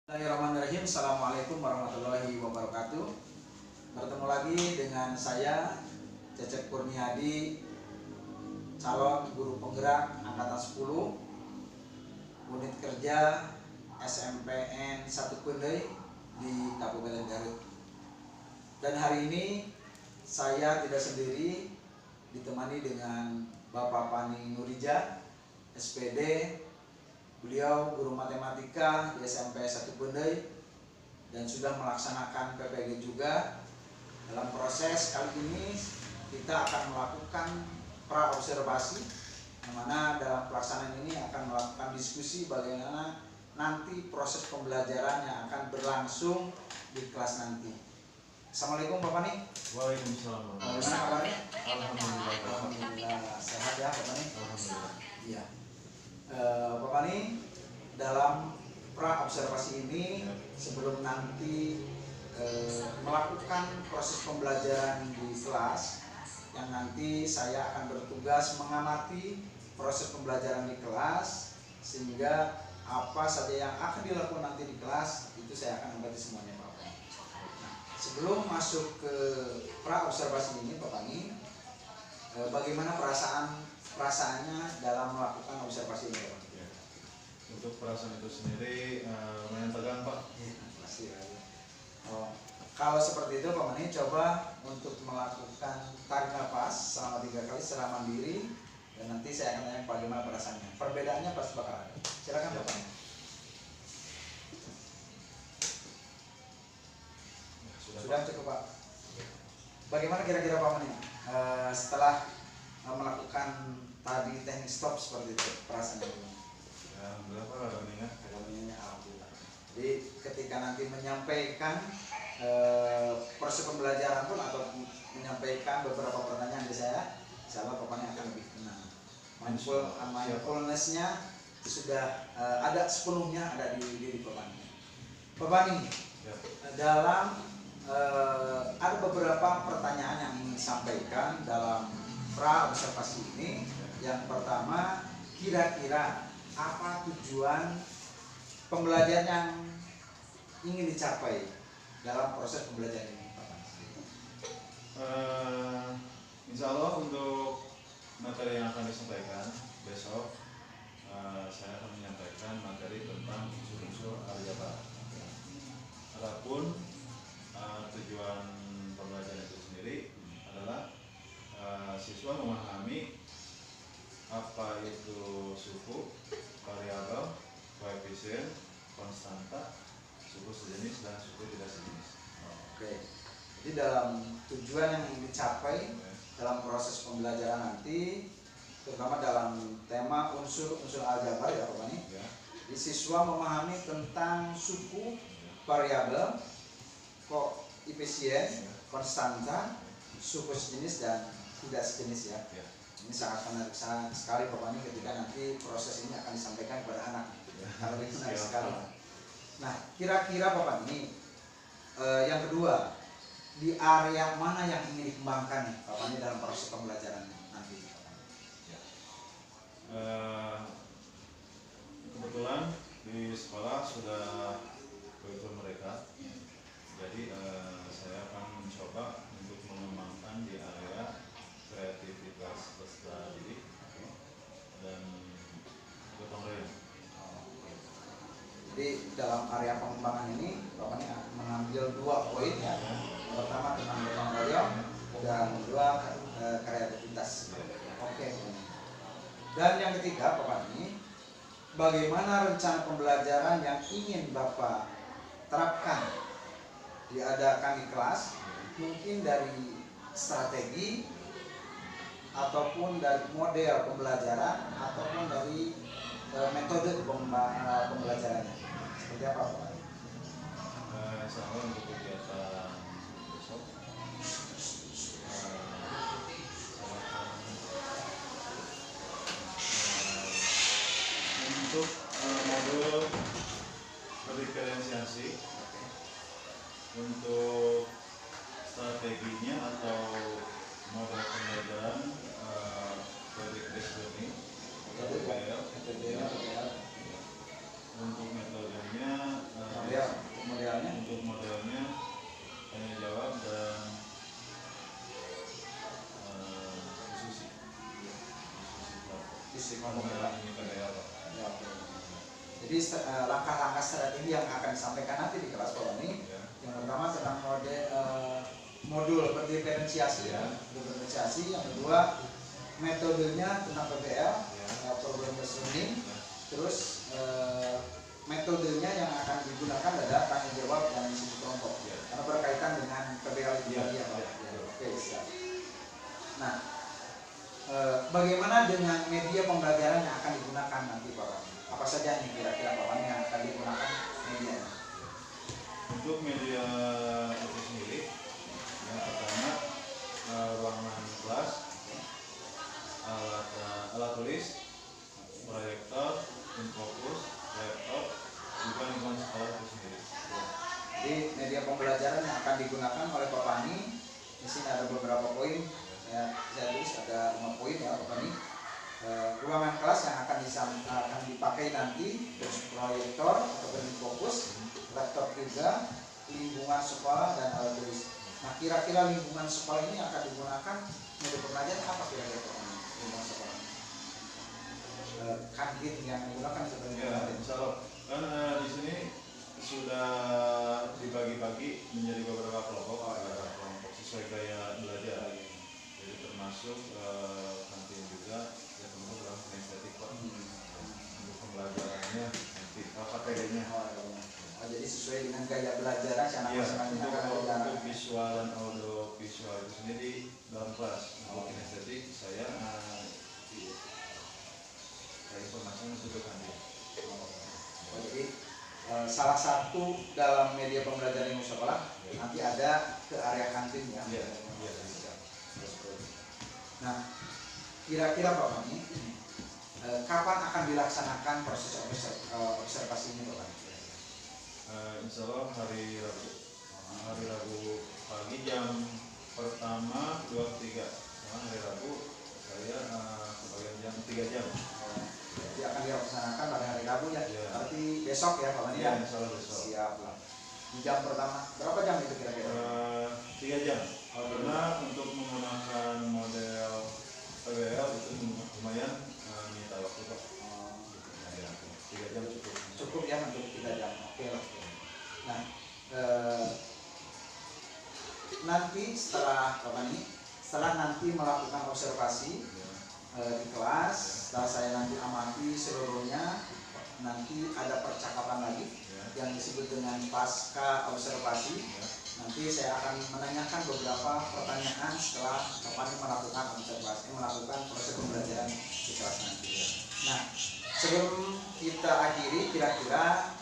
Bismillahirrahmanirrahim. Assalamualaikum warahmatullahi wabarakatuh. Bertemu lagi dengan saya Cecep Kurniadi, calon guru penggerak angkatan 10 unit kerja SMPN 1 Kendai di Kabupaten Garut. Dan hari ini saya tidak sendiri, ditemani dengan Bapak Pani Nurija, SPD. Beliau guru matematika di SMP 1 Kendai dan sudah melaksanakan PPG juga. Dalam proses kali ini kita akan melakukan pra-observasi, yang mana dalam pelaksanaan ini akan melakukan diskusi bagaimana nanti proses pembelajaran yang akan berlangsung di kelas nanti. Assalamualaikum Bapak Pani. Waalaikumsalam. Bagaimana kabarnya? Alhamdulillah. Alhamdulillah sehat ya Bapak Pani. Alhamdulillah. Iya. Bapak Pani, dalam pra-observasi ini sebelum nanti melakukan proses pembelajaran di kelas, yang nanti saya akan bertugas mengamati proses pembelajaran di kelas, sehingga apa saja yang akan dilakukan nanti di kelas itu saya akan amati semuanya Bapak Pani. Nah, sebelum masuk ke pra-observasi ini Bapak Pani, bagaimana perasaannya dalam melakukan observasi ini Pak? Ya. Untuk perasaan itu sendiri lumayan tegang Pak. Pasti ya. Kalau seperti itu Pak Mani, coba untuk melakukan tarik nafas selama 3 kali secara mandiri, dan nanti saya akan tanya bagaimana perasaannya. Perbedaannya pasti bakal ada. Silakan Pak Mani. Sudah cukup Pak. Bagaimana kira-kira Pak Mani setelah melakukan tadi teknik stop seperti itu, perasaannya gimana? Ya, berapa ada mengingat? Alhamdulillah. Jadi ketika nanti menyampaikan proses pembelajaran pun atau menyampaikan beberapa pertanyaan dari saya, insya Allah Bapaknya akan lebih tenang. Mindfulness-nya sudah ada sepenuhnya ada di diri Bapaknya. Bapak nih, dalam ada beberapa pertanyaan yang ingin disampaikan dalam pra-observasi ini. Yang pertama, kira-kira apa tujuan pembelajaran yang ingin dicapai dalam proses pembelajaran ini? Insya Allah untuk materi yang akan disampaikan besok, saya akan menyampaikan materi tentang unsur-unsur aljabar. Adapun tujuan pembelajaran itu sendiri adalah siswa memahami apa itu suku, variabel, koefisien, konstanta, suku sejenis dan suku tidak sejenis. Oke. Jadi dalam tujuan yang ingin dicapai dalam proses pembelajaran nanti, terutama dalam tema unsur-unsur aljabar ya Pak Pani. Ya. Jadi siswa memahami tentang suku, variabel, koefisien, konstanta, suku sejenis dan tidak sejenis ya. Ini sangat menarik sekali Bapak ini ketika nanti proses ini akan disampaikan kepada anak. Kalau ini menarik sekali. Nah, kira-kira Bapak ini yang kedua, di area mana yang ingin dikembangkan nih Bapak ini dalam proses pembelajaran nanti? Ya. Kebetulan di sekolah sudah kurikulum mereka, jadi saya akan mencoba untuk mengembangkan di area kreativitas peserta didik dan gotong royong. Jadi dalam area pengembangan ini Bapak ini mengambil 2 poin ya. Pertama tentang gotong royong dan kedua kreativitas. Oke. Dan yang ketiga Bapak ini, bagaimana rencana pembelajaran yang ingin Bapak terapkan diadakan di kelas, mungkin dari strategi ataupun dari model pembelajaran ataupun dari metode pembelajarannya, seperti apa Pak? Insya Allah untuk kegiatan besok untuk modul berdiferensiasi, untuk strateginya atau model pembelajaran predictive learning PDL. Untuk metodenya untuk modelnya tanya jawab dan diskusi Istiqomah ini PDL Pak. ya, oke. Jadi langkah-langkah strategi yang akan disampaikan nanti di kelas Pak ini, Ya. yang pertama tentang modul berdiferensiasi Ya. Diferensiasi. Yang kedua metodenya tentang PBL, Ya. problem based learning. Ya. Terus metodenya yang akan digunakan adalah tanya jawab dan diskusi kelompok, Ya. karena berkaitan dengan PBL itu Ya. tadi ya Pak. Ya. Ya, oke, siap. Nah, bagaimana dengan media pembelajaran yang akan digunakan nanti Pak? Apa saja nih kira-kira Pak yang akan digunakan media? Untuk media itu sendiri, yang pertama ruangan kelas, alat tulis, proyektor, infocus, laptop, juga lingkungan sekolah itu sendiri. Jadi media pembelajaran yang akan digunakan oleh Pak Pani, di sini ada beberapa poin. Saya tulis ada 5 poin ya Pak Pani. Ruangan kelas yang akan dipakai nanti, terus proyektor atau fokus, laptop juga, lingkungan sekolah dan alat tulis. Nah, kira-kira lingkungan sekolah ini akan digunakan media pembelajaran apa kira-kira Pak Pani? Lingkungan sekolah kantin yang digunakan sebagai Ya, insya Allah. Kan di sini sudah dibagi-bagi menjadi beberapa kelompok, kelompok sesuai gaya belajar. Jadi termasuk kantin juga, ya termasuk dalam kinestetik Pak. Untuk pembelajarannya nanti KTD-nya. Jadi sesuai dengan gaya belajar anak Iya, masing-masing akan belajar. untuk visual dan audio visual itu sendiri dalam kelas. Untuk kinestetik saya informasinya untuk kantin. Jadi salah satu dalam media pembelajaran ilmu sekolah nanti ada ke area kantin ya. Iya. Nah, kira-kira Pak Pani, kapan akan dilaksanakan proses observasi ini Pak Pani? Insya Allah hari Rabu pagi jam pertama 2-3. Hari Rabu saya kebagian jam 3 jam. Jadi akan dilaksanakan pada hari Rabu ya. Iya. Berarti besok ya Pak Pani Iya, ya. insya Allah besok. Siap lah. Di jam pertama berapa jam itu kira-kira? 3 jam. Karena untuk menggunakan model PBL itu lumayan menyita waktu Pak. Ya, 3 jam cukup. Cukup ya untuk 3 jam. Oke lah. Nah, nanti setelah Pak Pani, setelah nanti melakukan observasi di kelas, setelah saya nanti amati seluruhnya, nanti ada percakapan lagi yang disebut dengan pasca observasi. Nanti saya akan menanyakan beberapa pertanyaan setelah Pak Pani melakukan observasi, melakukan proses pembelajaran di kelas nanti. Nah, sebelum kita akhiri, kira-kira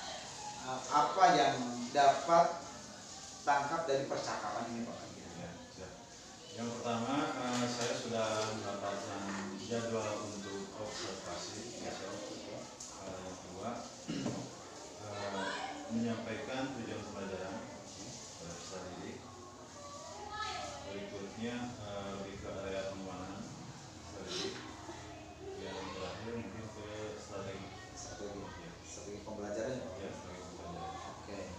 apa yang dapat tangkap dari percakapan ini Pak Pani? Yang pertama, saya sudah mendapatkan jadwal untuk observasi. Yang kedua, menyampaikan tujuan pembelajaran pada peserta didik. Berikutnya lebih ke area pengembangan peserta didik. Yang terakhir mungkin ke strategi pembelajaran ya, strategi pembelajaran. Oke.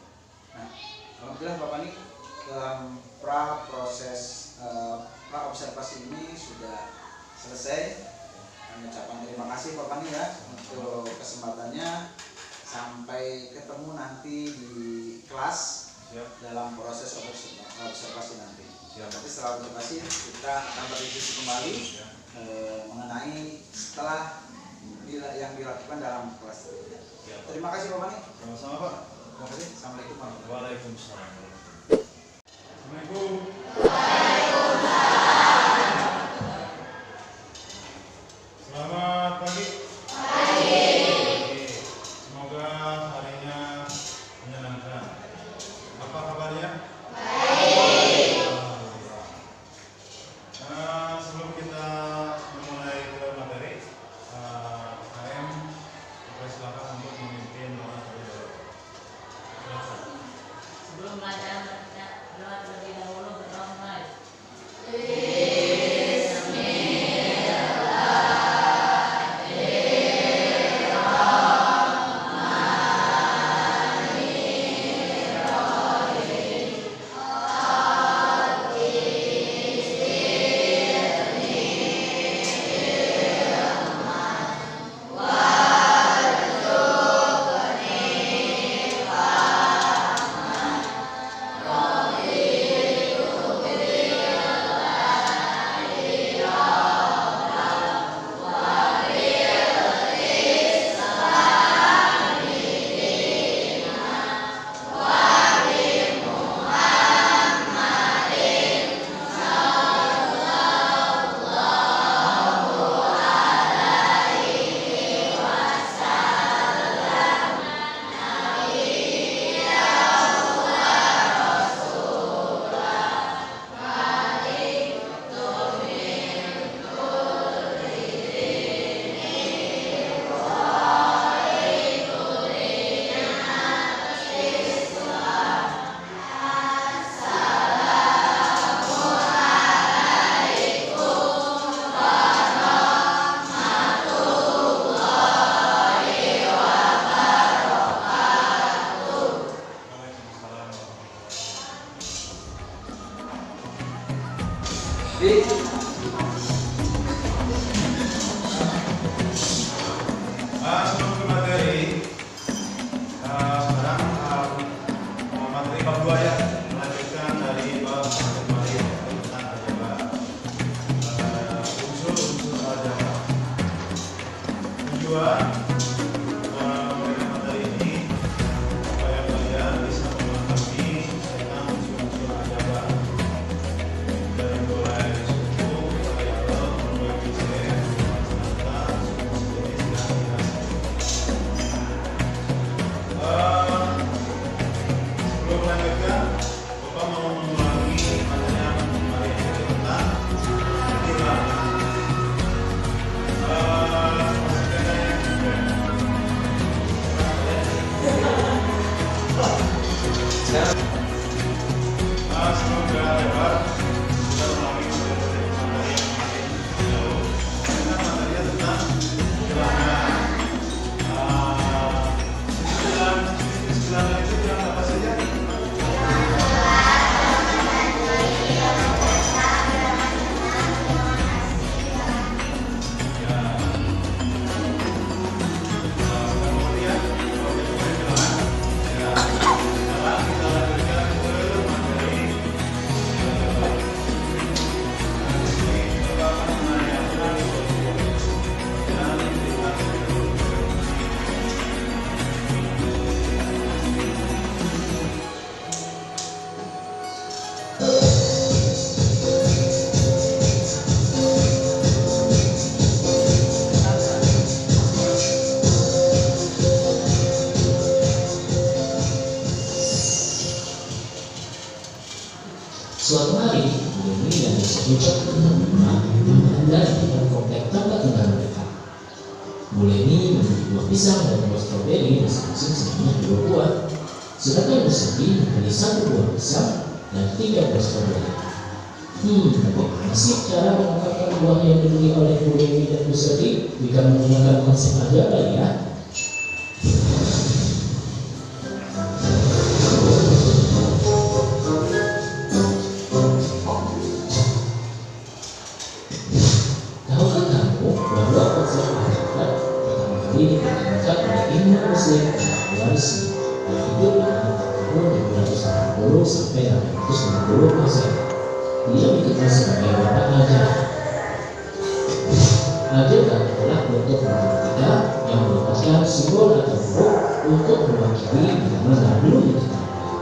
Nah, alhamdulillah Bapak ini dalam proses pra observasi ini sudah selesai. Kami ucapkan terima kasih Bapak ini ya untuk kesempatannya. Sampai ketemu nanti di kelas. Siap. Dalam proses observasi nanti. Siap. Nanti setelah observasi kita akan berdiskusi kembali mengenai setelah yang dilakukan dalam kelas. Siap. Terima kasih Bapak ini. Sama-sama Pak. Terima kasih. Assalamualaikum warahmatullahi wabarakatuh. Waalaikumsalam. Assalamualaikum. Selamat pagi. Semoga harinya menyenangkan. Apa kabarnya? Sebelum kita memulai ke materi, KM silakan untuk memimpin doa terlebih dahulu. Silakan. Sebelum belajar doa terlebih dahulu berdoa mulai. Sebelum ke materi, sekarang materi bab 2 ya, melanjutkan dari bab kemarin tentang aljabar. Unsur-unsur aljabar. Tujuan memberikan materi ini supaya kalian bisa memahami tentang unsur-unsur aljabar. Dari mulai suku, variabel, koefisien, konstanta, sejenis dan biasa. Sebelum melanjutkan, Bapak mau mengulangi materi yang kemarin tentang nilai. Semoga dapat kita ulangi materi yang kemarin lalu. Karena materinya tentang bilangan. Bilangan itu bilangan apa saja? Ya. Kemudian kalau kita bilangan, ya. Sekarang kita lanjutkan ke materi. Di sini kita akan menanyakan dan lihat. Suatu hari, Yuni dan Yusuf dengan rumah menghadap dengan komplek tempat tinggal mereka. Buleni membeli buah pisang dan buah stroberi masing-masing sebanyak 2 buah. Sedangkan Musadi membeli 1 buah pisang dan 3 buah stroberi. Bagaimana sih cara mengungkapkan buah yang dibeli oleh Buleni dan Musadi jika menggunakan konsep aljabar ya? Tahukah kamu bahwa konsep aljabar pertama kali dikembangkan oleh ilmu Muslim Al-Khawarisi yang hidup pada tahun 1280 sampai 860 Masehi. Dia dikenal sebagai bapak aljabar. Aljabar adalah bentuk matematika yang merupakan simbol atau huruf untuk mewakili bilangan yang belum diketahui.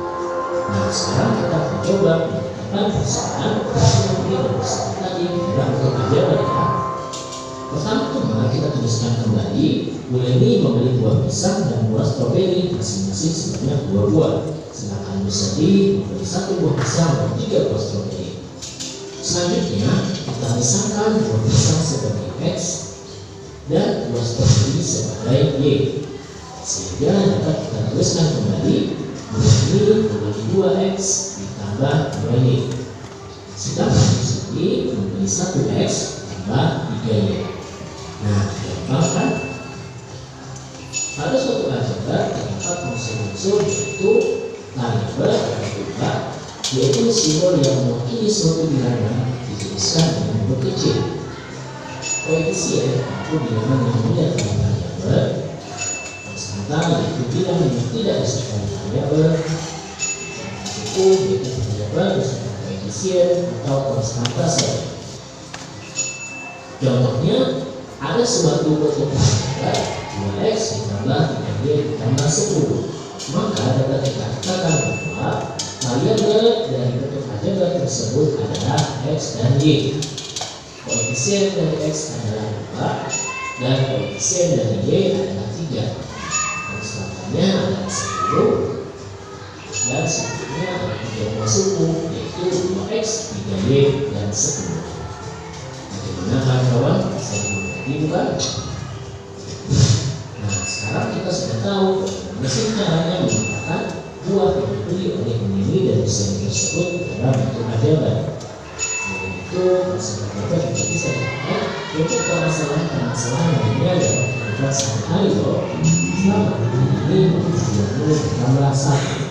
Nah, sekarang kita akan coba menyatakan persamaan yang bersama tadi dalam bentuk aljabar ya. Pertama-tama kita tuliskan kembali, Buleni membeli buah pisang dan buah stroberi masing-masing sebanyak 2 buah. Sedangkan Musadi membeli 1 buah pisang dan 3 buah stroberi. Selanjutnya kita misalkan buah pisang sebagai X dan buah stroberi sebagai Y, sehingga dapat kita tuliskan kembali Buleni membeli 2X ditambah 2Y. Sedangkan Musadi membeli 1X tambah 3Y. Nah, gampang kan? Pada suatu aljabar terdapat unsur-unsur yaitu variabel dan jumlah, yaitu simbol yang mewakili suatu bilangan dituliskan dengan huruf kecil. Koefisien yaitu bilangan yang menyertai variabel. Konstanta yaitu bilangan yang tidak disertai variabel. Suku yaitu variabel beserta koefisien atau konstanta saja. Contohnya, ada suatu bentuk aljabar 2x ditambah 3y ditambah 10. Maka dapat dikatakan bahwa variabel dari bentuk aljabar tersebut adalah x dan y. Koefisien dari x adalah 2 dan koefisien dari y adalah 3. Konstantanya adalah 10 dan sukunya adalah 3 buah suku, yaitu 2x, 3y, dan 10. Bagaimana kawan-kawan? Bisa dimengerti bukan? Nah, sekarang kita sudah tahu bagaimana sih caranya menggunakan buah yang dibeli oleh Buleni dan Musadi tersebut dalam bentuk aljabar. Selain itu, konsep aljabar juga bisa dipakai untuk permasalahan-permasalahan lainnya dalam kehidupan sehari-hari loh. Selamat ini menjadi 20 ditambah 1.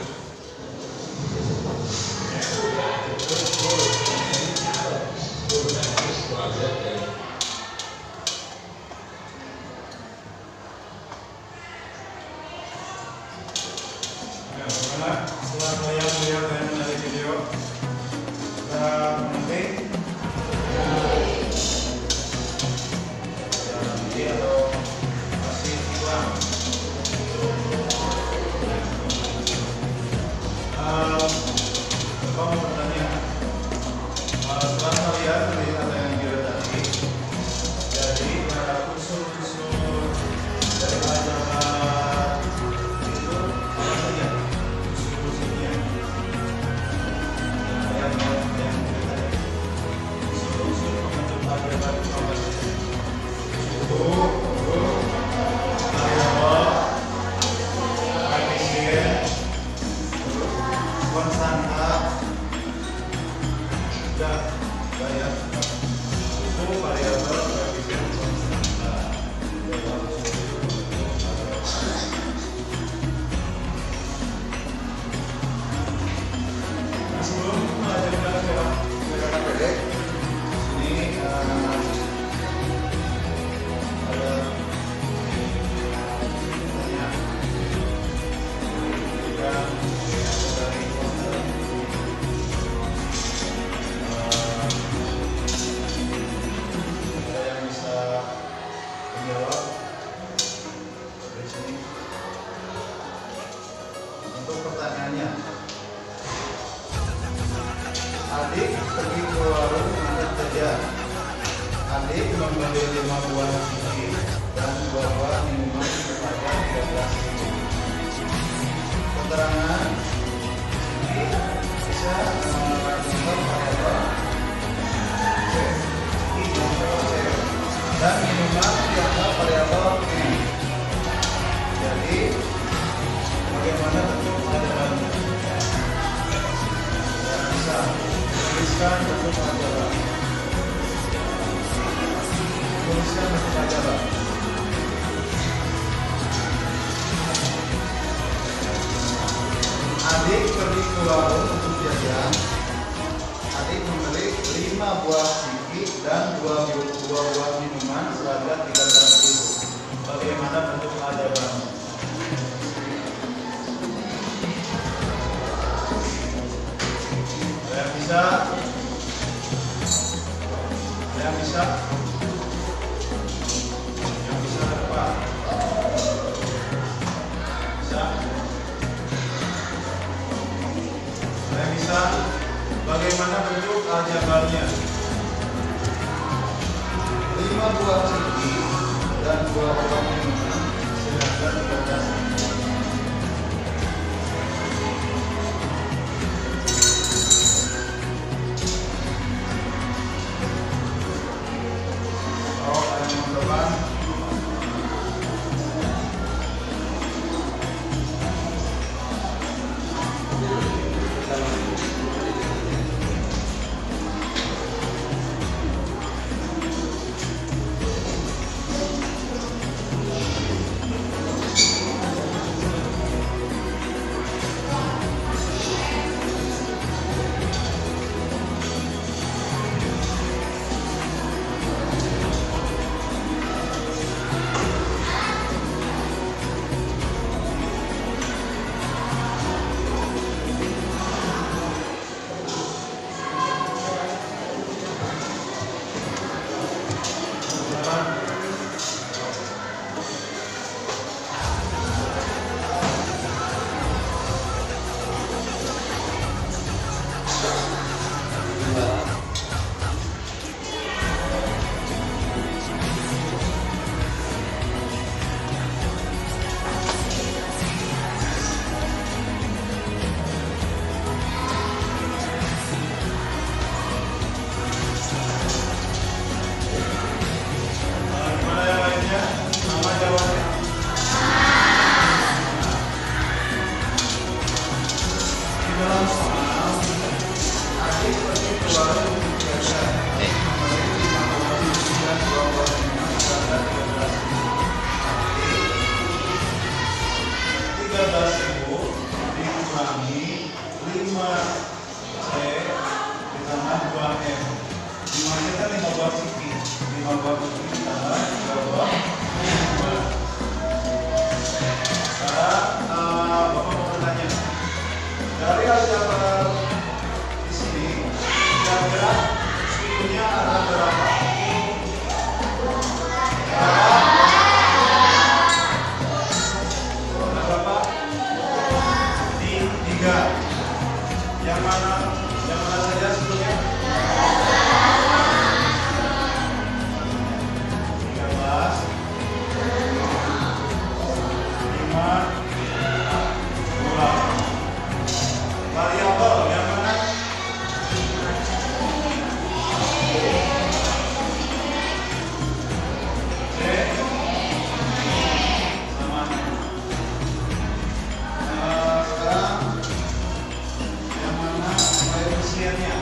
Alhamdulillah setelah beliau dari video nanti atau masih kurang. Kau mau bertanya? Setelah kalian melihat yang video tadi, jadi unsur-unsur dari ajaran itu apa saja? Unsur-unsurnya yang video tadi. Unsur-unsur pembentuk ajaran itu apa saja? Suhu, variabel, koefisien, konstanta, dan gaya. Suhu, variabel, koefisien, konstanta. Sebelum melanjutkan ke pendek, ini ada pertanyaan dari ada yang bisa menjawab dari sini. Untuk pertanyaannya, adik pergi ke warung untuk jajan. Adik membeli 5 buah ciki dan 2 buah minuman seharga 13.000. Keterangan ini bisa melakukan variabel C, ciki variabel C, dan minuman dianggap variabel M. Jadi bagaimana bentuk ajarannya? Yang bisa tuliskan bentuk ajaran. Tuliskan bentuk ajaran. Adik pergi ke warung untuk jajan. Adik membeli 5 buah ciki dan 2 buah minuman seharga 13.000. Bagaimana bentuk ajarannya? Yang bisa? Yang bisa? Yang bisa apa? Bisa? Yang bisa? Bagaimana bentuk aljabarnya? 5 buah ciki dan 2 buah minuman seharga 13.000. Yang mana saja sebelumnya? 13, 5, 2. Variabel yang mana? C. Sama. Sekarang yang mana koefisiennya?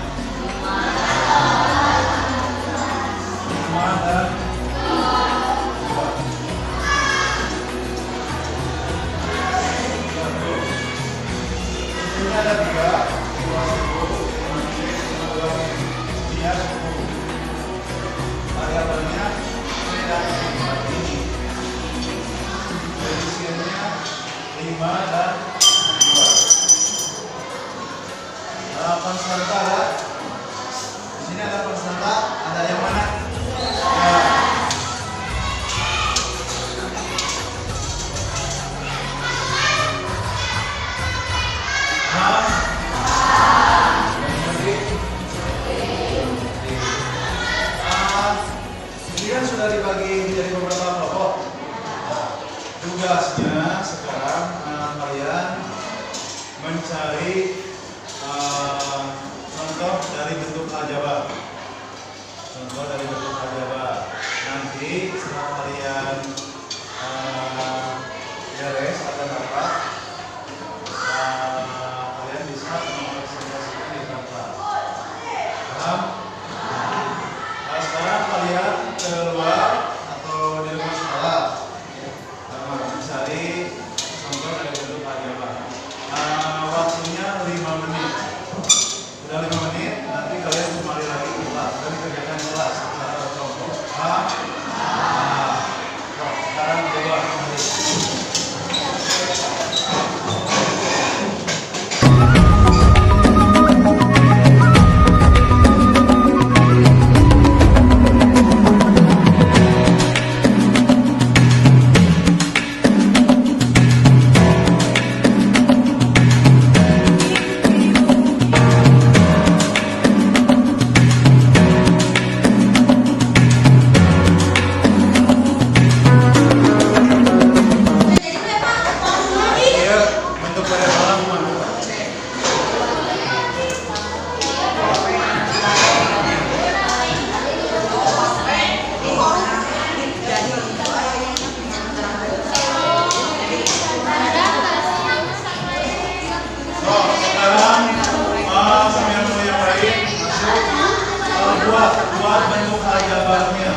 5 dan 2. Ini ada 3, 2, 10, 2, 10. Variabelnya C dan C seperti ini. Koefisiennya 5 dan 2. Konstanta ada. Di sini ada konstanta, ada yang mana? Ya. Ini kan sudah dibagi menjadi beberapa kelompok. Tugasnya sekarang kalian mencari contoh dari bentuk aljabar. Contoh dari bentuk aljabar. Nanti setelah kalian beres atau dapat, kalian bisa mempresentasikan di tempat. Paham? Nah, sekarang kalian keluar atau di rumah sekolah mencari contoh dari bentuk aljabar. Waktunya 5 menit. Sudah 5 menit, nanti kalian kembali lagi ke kelas dan dikerjakan kelas secara berkelompok. Nah, sekarang keluar kembali. Bentuk variabel mana? Sekarang sambil mau yang lain masuk buat bentuk aljabarnya.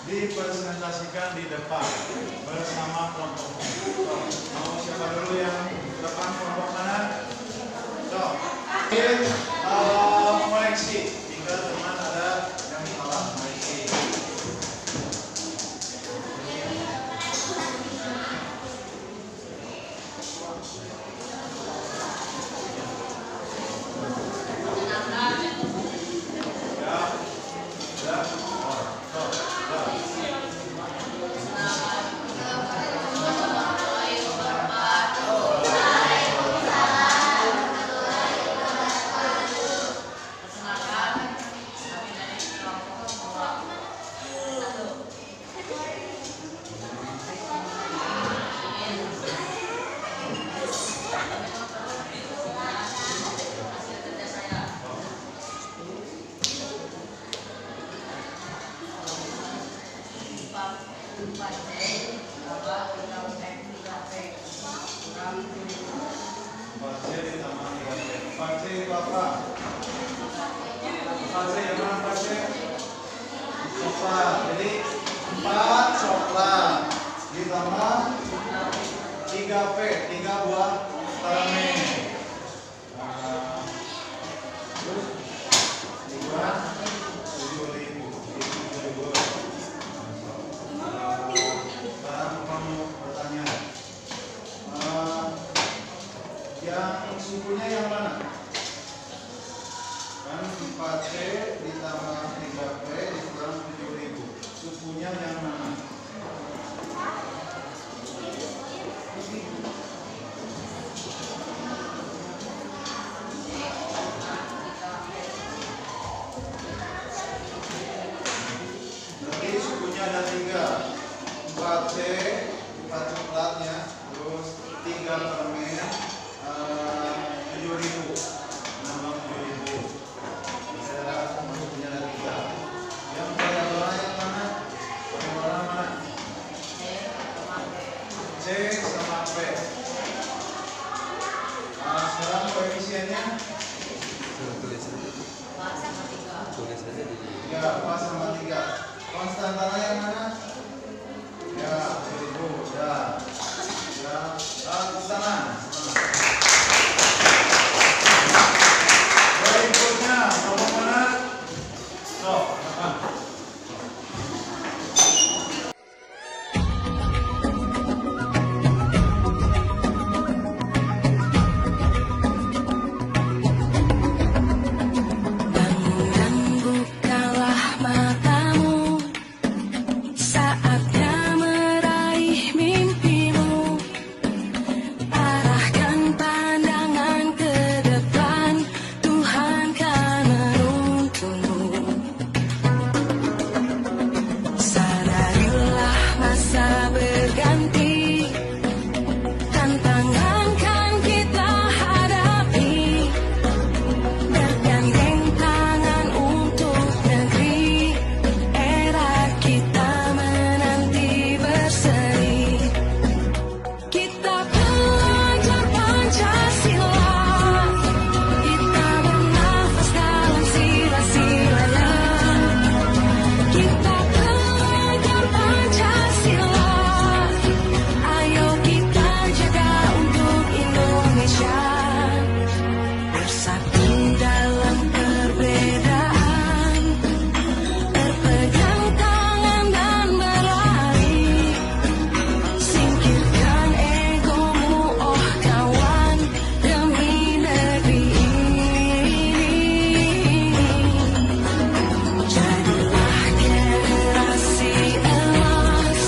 Dipresentasikan di depan bersama kelompok. Mau siapa dulu yang depan, kelompok mana? Mengoleksi. Tinggal teman ada yang salah mengoleksi. Ya, ya. 4C ditambah 3P. 4C itu apa? 4C yang mana 4C? Coklat. Jadi 4 coklat ditambah 3P, 3 buah permen. Terus 7.000. Sekarang kamu bertanya, yang sukunya yang mana? Kan 4C ditambah 3P dikurang 7.000. Sukunya yang mana? Berarti sukunya ada 3. 4C, 4 coklatnya, terus 3 permen, 7.000. Nambah 7.000. Sukunya ada 3. Yang variabelnya yang mana? Variabelnya mana? C sama P. Sekarang koefisiennya? Ya, pas sama 3. Konstantanya yang mana? Ya, 1000. Ya. Ya, ke sana. Berikutnya, nomor mana? Sok, apa? Bangun bukalah matamu, saatnya meraih mimpimu. Arahkan pandangan ke depan, Tuhan kan menuntunmu. Sadarilah masa berganti, tantangan kan kita hadapi. Bergandeng tangan untuk negeri, era kita menanti berseri. Kita belajar Pancasila, kita bernafas dalam sila-silanya. Kita belajar Pancasila, ayo kita jaga untuk Indonesia. Bersatu dalam perbedaan, berpegang tangan dan berlari. Singkirkan egomu, oh kawan, demi negeri ini. Jadilah generasi emas,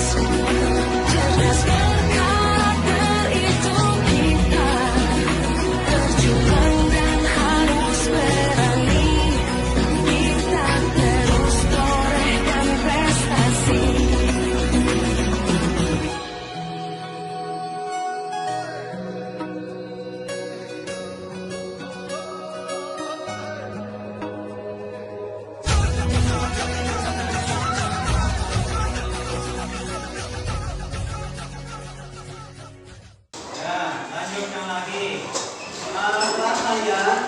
cerdas berkarakter itu kita. Berjuang dan harus berani, kita terus torehkan prestasi. Ya, lanjutkan lagi. Setelah kalian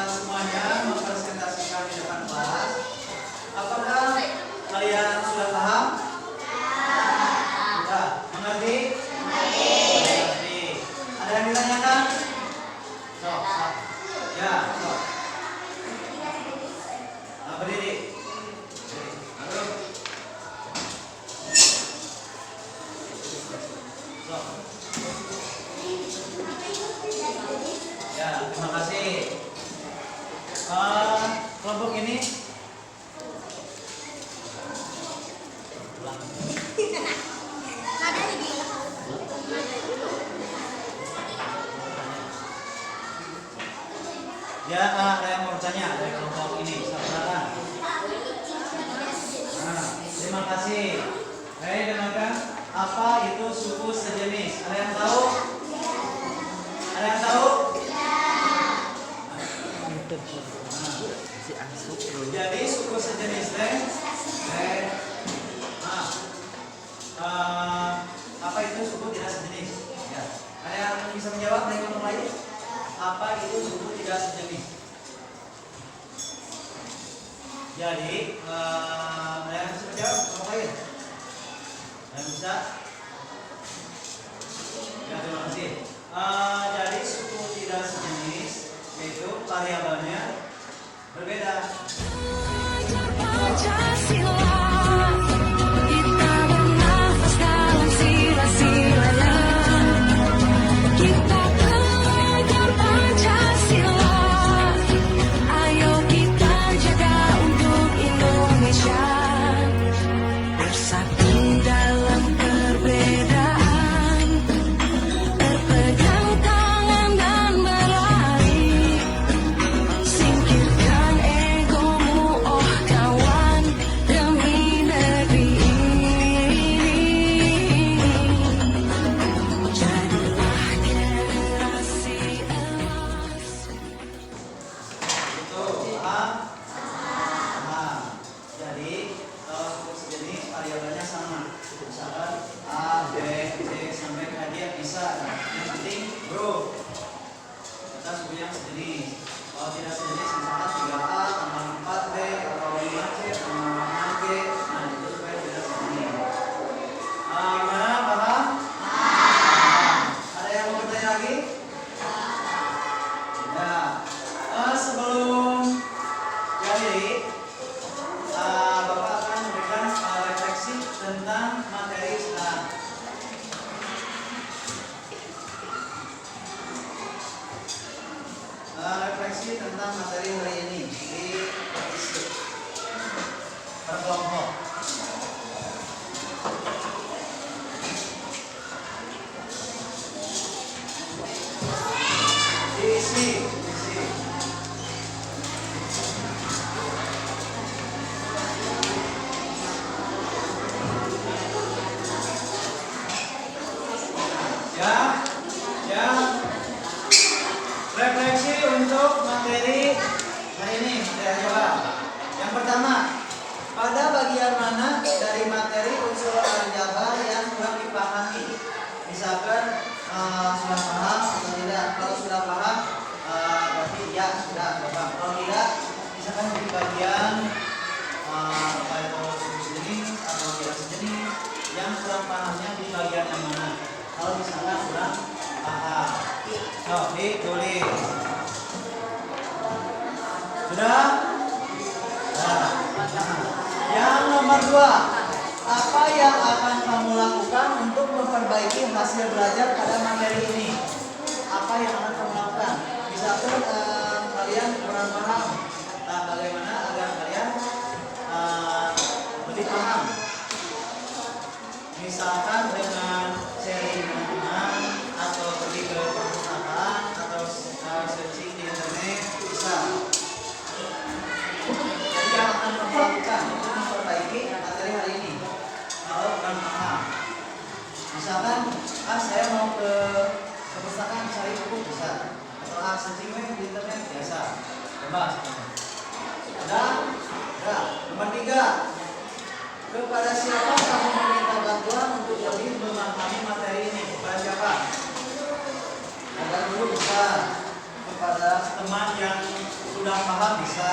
semuanya mempresentasikan di depan kelas, apakah kalian sudah paham? Sudah. Mengerti? Mengerti. Ada yang ditanyakan? Sok. Ya, sok. Berdiri. Aduh. Sok. Ya, terima kasih. Kelompok ini ya, ada yang mau bertanya dari kelompok ini, silakan. Terima kasih. Baik, dengarkan. Apa itu suku sejenis? Ada yang tahu? Ada yang tahu? Jadi suku sejenis Jadi ada yang bisa jawab ngapain? Yang bisa? Ya, terima kasih. Jadi suku tidak sejenis yaitu variabelnya berbeda. Pancasila, kita bernafas dalam sila-silanya. Kita kejar Pancasila, ayo kita jaga untuk Indonesia. Bersatu dalam perbedaan, berpegang tangan dan berlari. Singkirkan egomu, oh kawan, demi negeri ini. Jadilah generasi emas. Itu paham? Paham. Jadi suku sejenis variabelnya sama. Misalkan A, B, C sampai K dia bisa. Yang penting bro. Kita suku yang sejenis. Kalau tidak sejenis misalkan 3A tambah 4B atau 5C tambah 6G. Nah itu supaya tidak sejenis. Gimana? Paham? Ada yang mau bertanya lagi? Ya. Sebelum jadi Bapak akan memberikan refleksi tentang materi sekarang. Refleksi tentang materi hari ini di berkelompok. Diisi. Ya. Refleksi untuk materi hari ini, materi coba. Yang pertama, pada bagian mana dari materi unsur aljabar yang kurang dipahami? Misalkan sudah paham atau tidak? Kalau sudah paham, berarti ya sudah paham. Kalau tidak, misalkan di bagian apa itu sejenis atau tidak sejenis, yang kurang pahamnya di bagian yang mana? Kalau misalkan kurang paham, so ditulis. Sudah? Nah. Yang nomor 2, apa yang akan kamu lakukan untuk memperbaiki hasil belajar pada materi ini? Apa yang akan kamu lakukan? Misalkan kalian kurang paham, nah bagaimana agar kalian lebih paham? Misalkan dengan sharing teman-teman atau pergi ke perpustakaan atau searching di internet bisa. Jadi yang akan kamu lakukan untuk memperbaiki materi hari ini kalau kurang paham. Misalkan saya mau ke perpustakaan cari buku bisa, atau searching di internet biasa, bebas. Udah? Nomor 3, kepada siapa kamu meminta bantuan untuk lebih memahami materi ini? Kepada siapa? Agar dulu bisa. Kepada teman yang sudah paham bisa.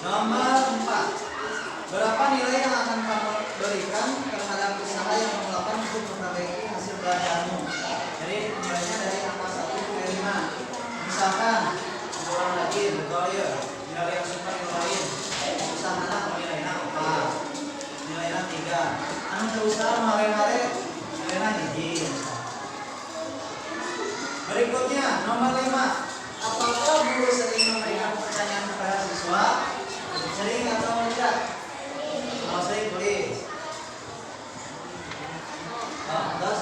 Nomor 4, berapa nilai yang akan kamu berikan terhadap usaha yang kamu lakukan untuk memperbaiki hasil belajarmu? Jadi nilainya dari angka 1 sampai 5. Misalkan kurang lagi, betul ya, nilai yang super nilaiin. Usaha nilainya 4, nilainya 3. Anu berusaha mare-mare nilainya izin. Berikutnya nomor 5, apakah guru sering memberikan pertanyaan kepada siswa? Sering atau tidak? Kalau sering tulis. Terus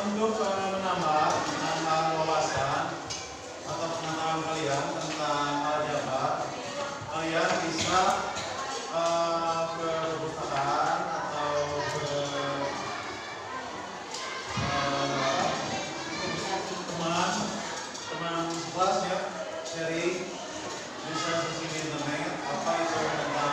untuk menambah wawasan atau pengetahuan kalian tentang aljabar, kalian bisa ke perpustakaan atau ke teman kelas ya, sharing, bisa searching di internet apa itu tentang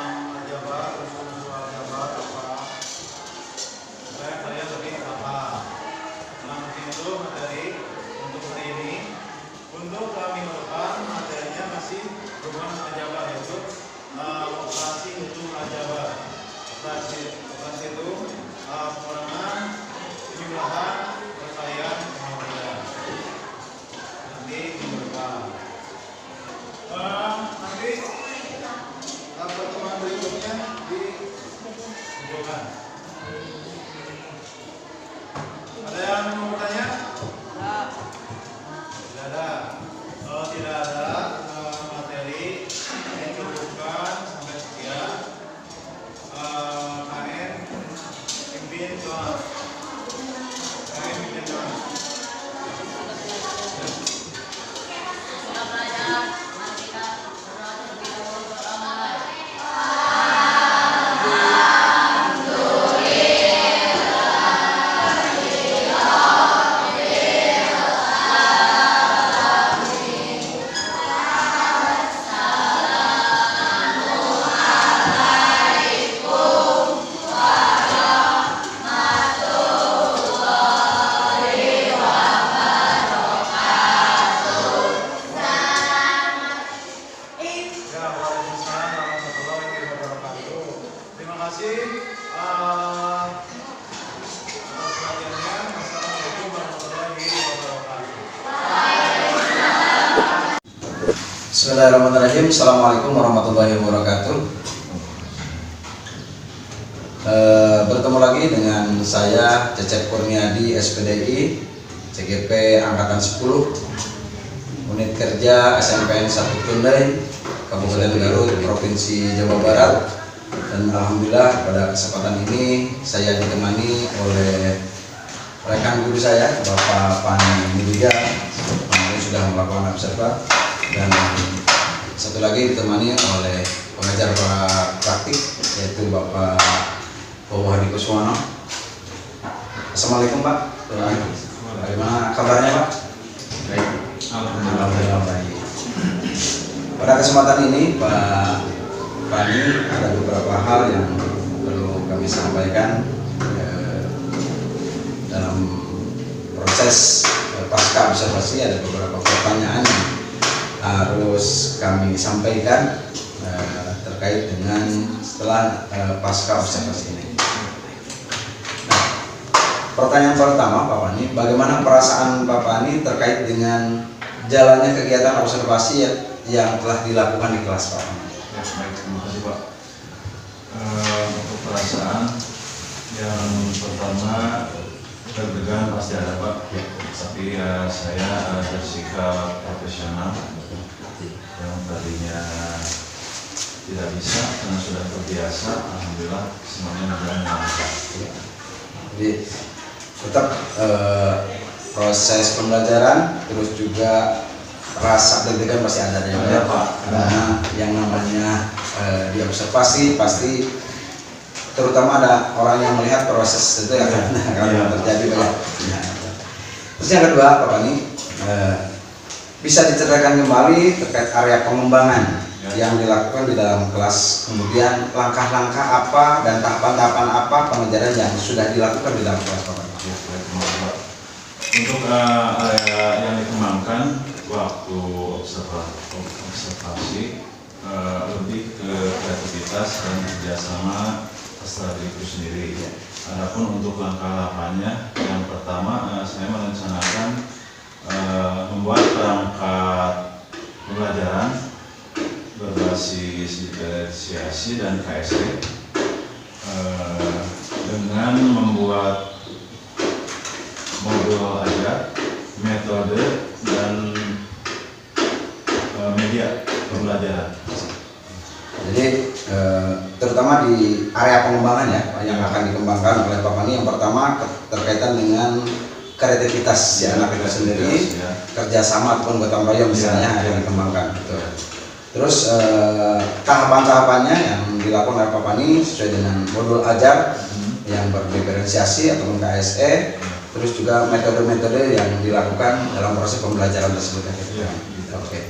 Operasi itu pengurangan penjumlahan rangkaian pengambilan. Nanti minggu depan. Nanti pertemuan berikutnya ditunjukkan. Ada yang mau bertanya? Tidak ada. Kalau tidak ada materi dicukupkan sampai sekian. KN pimpin doa. KN pimpin doa. Sudah belajar, mari kita berdoa terlebih dahulu berdoa mulai. Ya, waalaikumsalam warahmatullahi wabarakatuh. Terima kasih atas perhatiannya. Assalamualaikum warahmatullahi wabarakatuh. Bismillahirrahmanirrahim. Assalamualaikum warahmatullahi wabarakatuh. Bertemu lagi dengan saya Cecep Kurniadi, SPDI CGP Angkatan 10, Unit Kerja SMPN 1 Tundai, Kabupaten Garut, Provinsi Jawa Barat. Dan alhamdulillah pada kesempatan ini saya ditemani oleh rekan guru saya, Bapak Pani Mulia, kemarin sudah melakukan observa, dan satu lagi ditemani oleh pengajar praktik yaitu Bapak Bowo Hadi Kuswono. Assalamualaikum Pak. Bagaimana kabarnya Pak? Baik. Alhamdulillah baik. Pada kesempatan ini Pak Pani, ada beberapa hal yang perlu kami sampaikan dalam proses pasca observasi. Ada beberapa pertanyaan yang harus kami sampaikan terkait dengan setelah pasca observasi ini. Nah, pertanyaan pertama Pak Pani, bagaimana perasaan Pak Pani terkait dengan jalannya kegiatan observasi yang telah dilakukan di kelas Pak Pani? Ya, baik, terima kasih Pak. Untuk perasaan yang pertama, deg-degan pasti ada Pak. Tapi saya bersikap profesional. Yang tadinya tidak bisa karena sudah terbiasa, alhamdulillah semuanya berjalan lancar. Jadi tetap proses pembelajaran, terus juga rasa deg-degan pasti ada ya, Ada, Pak. Karena yang namanya diobservasi pasti, terutama ada orang yang melihat proses itu ya kan, kalau terjadi banyak. Terus yang kedua Pak Pani, bisa diceritakan kembali terkait area pengembangan yang dilakukan di dalam kelas, kemudian langkah-langkah apa dan tahapan-tahapan apa pengejaran yang sudah dilakukan di dalam kelas Pak Pani? Ya, baik, terima kasih Pak. Untuk area yang dikembangkan waktu observasi lebih ke kreativitas dan kerjasama strategi itu sendiri. Adapun untuk langkah-langkahnya, yang pertama saya merencanakan membuat perangkat pembelajaran berbasis diferensiasi dan KSE dengan membuat modul ajar, metode, dan media pembelajaran. Jadi terutama di area pengembangan ya yang akan dikembangkan oleh Pak Pani, yang pertama terkaitan dengan kreativitas si anak itu sendiri, Ya. kerjasama ataupun gotong royong misalnya yang dikembangkan. Gitu. Terus tahapan-tahapannya yang dilakukan oleh Pak Pani sesuai dengan modul ajar yang berdiferensiasi ataupun KSE, terus juga metode-metode yang dilakukan dalam proses pembelajaran tersebut. Ya, gitu. Oke.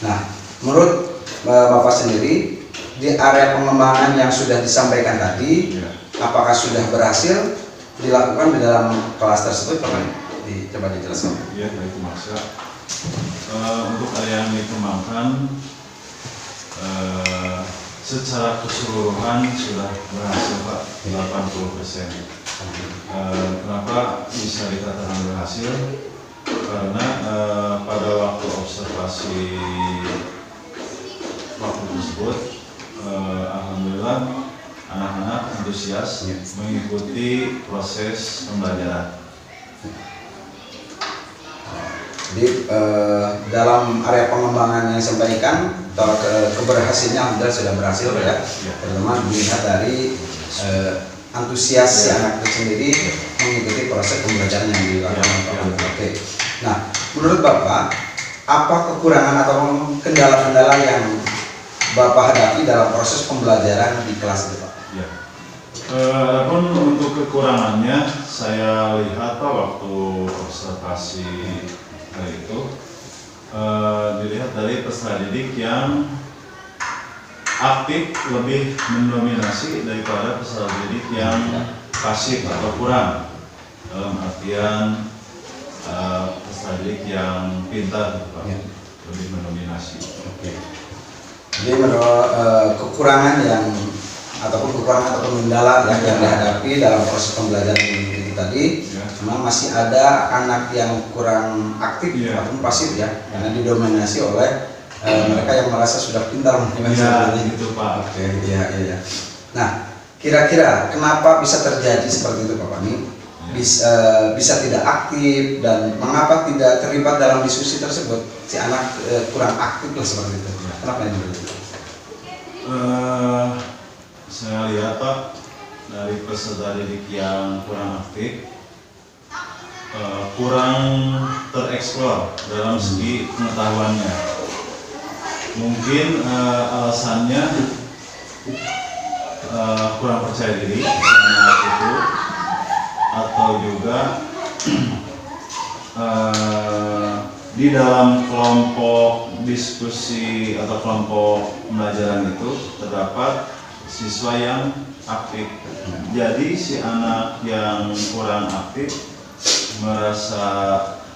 Nah, menurut Bapak sendiri di area pengembangan yang sudah disampaikan tadi, Ya. apakah sudah berhasil dilakukan di dalam kelas tersebut, Pak Pani? Coba dijelaskan. Iya, baik, maksa. Untuk area yang dikembangkan, secara keseluruhan sudah berhasil Pak, 80%. Kenapa bisa dikatakan berhasil? Karena pada waktu observasi waktu tersebut, alhamdulillah anak-anak antusias mengikuti proses pembelajaran. Jadi dalam area pengembangan yang disampaikan, kalau keberhasilannya alhamdulillah sudah berhasil ya. Terutama dilihat dari antusias si anak itu sendiri mengikuti proses pembelajaran yang dilakukan. Oke. Nah, menurut Bapak, apa kekurangan atau kendala-kendala yang Bapak hadapi dalam proses pembelajaran di kelas itu, Pak? Ya. Adapun untuk kekurangannya, saya lihat Pak waktu observasi hari itu dilihat dari peserta didik yang aktif lebih mendominasi daripada peserta didik yang pasif atau kurang, dalam artian peserta didik yang pintar Pak, lebih mendominasi. Oke. Jadi menurut kekurangan yang ataupun kendala ya, yang dihadapi dalam proses pembelajaran ini tadi, memang masih ada anak yang kurang aktif ataupun pasif ya, karena didominasi oleh mereka yang merasa sudah pintar Iya, gitu Pak. Oke, iya. Nah, kira-kira kenapa bisa terjadi seperti itu Pak Pani? Bisa tidak aktif dan mengapa tidak terlibat dalam diskusi tersebut? Si anak kurang aktif lah seperti itu. Kenapa ini begitu? Saya lihat Pak, dari peserta didik yang kurang aktif, kurang tereksplor dalam segi pengetahuannya. Mungkin alasannya kurang percaya diri anak itu, atau juga di dalam kelompok diskusi atau kelompok pembelajaran itu terdapat siswa yang aktif. Jadi si anak yang kurang aktif merasa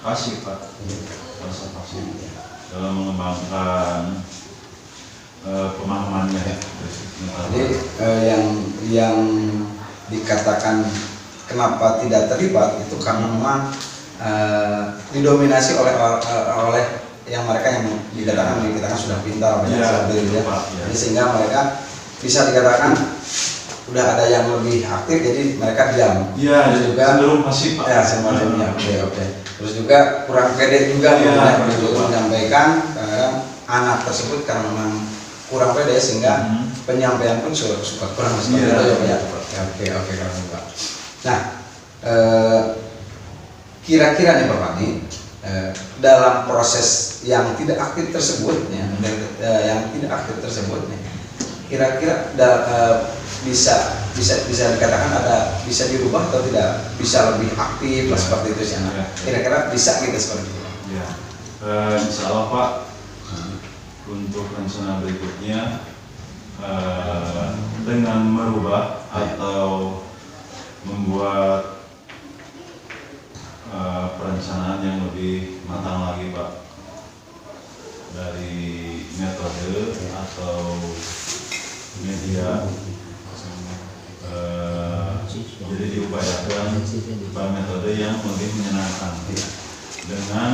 pasif Pak, merasa pasif dalam mengembangkan pemahamannya. Jadi yang dikatakan kenapa tidak terlibat itu karena memang didominasi oleh yang mereka yang dikatakan sudah pintar banyak sekali ya. Jadi sehingga mereka bisa dikatakan udah ada yang lebih aktif, jadi mereka diam. Iya, juga cenderung pasif Pak. Ya, semacamnya. Oke. Terus juga kurang pede juga menyampaikan anak tersebut karena memang kurang pede sehingga penyampaian pun suka kurang seperti itu ya. Oke Pak. Nah, kira-kira nih Pak Pani, dalam proses yang tidak aktif tersebut kira-kira bisa dikatakan bisa dirubah atau tidak, bisa lebih aktif seperti itu sih anak. Kira-kira bisa gitu seperti itu. Ya, insya Allah Pak, untuk rencana berikutnya dengan merubah atau membuat perencanaan yang lebih matang lagi Pak, dari metode atau media, jadi diupayakan metode yang lebih menyenangkan dengan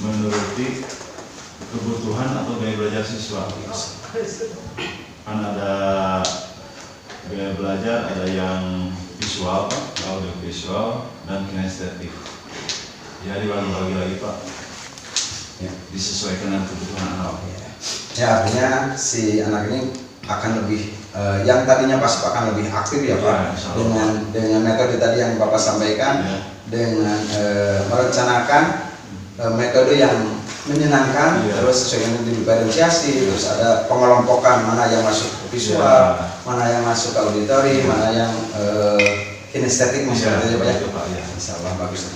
menuruti kebutuhan atau gaya belajar siswa. Kan ada gaya belajar, ada yang visual Pak, audio visual dan kinestetik. Ya dibagi-bagi lagi Pak, disesuaikan dengan kebutuhan anak. Ya, artinya si anak ini akan lebih yang tadinya pasif akan lebih aktif ya Pak, dengan metode tadi yang Bapak sampaikan, dengan merencanakan metode yang menyenangkan, terus sesuai dengan diferensiasi, terus ada pengelompokan mana yang masuk visual, mana yang masuk auditori, mana yang kinestetik maksudnya Pak ya. Insyaallah bagus.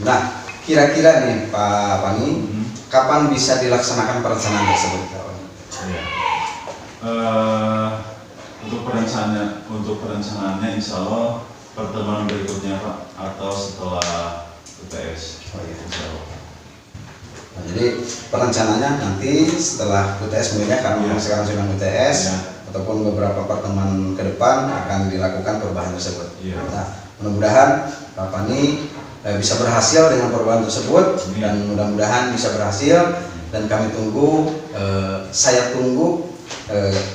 Nah, kira-kira nih Pak Pani, kapan bisa dilaksanakan perencanaan tersebut? Untuk perencanaannya insya Allah pertemuan berikutnya Pak, atau setelah UTS. Insya Allah. Nah, jadi perencanaannya nanti setelah UTS mungkin karena sekarang sudah UTS ataupun beberapa pertemuan ke depan akan dilakukan perubahan tersebut. Nah, mudah-mudahan Pak Pani bisa berhasil dengan perubahan tersebut dan mudah-mudahan bisa berhasil, dan kami tunggu, saya tunggu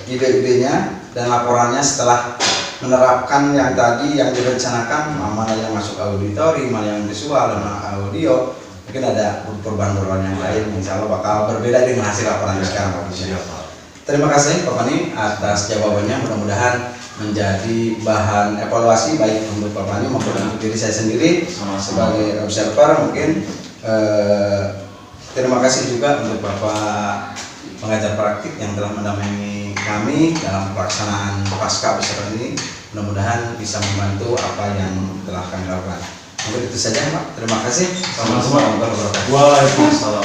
ide-idenya dan laporannya setelah menerapkan yang tadi yang direncanakan, mana yang masuk auditori, mana yang visual, mana audio. Mungkin ada perubahan-perubahan yang lain, insya Allah bakal berbeda dengan hasil laporan sekarang Pak Budi. Terima kasih Pak Pani atas jawabannya, mudah-mudahan menjadi bahan evaluasi baik untuk Pak Pani maupun untuk diri saya sendiri sebagai observer. Mungkin terima kasih juga untuk Bapak pengajar praktik yang telah mendampingi kami dalam pelaksanaan pasca observer ini. Mudah-mudahan bisa membantu apa yang telah kami lakukan. Mungkin itu saja Pak, terima kasih. Sama-sama. Waalaikumsalam.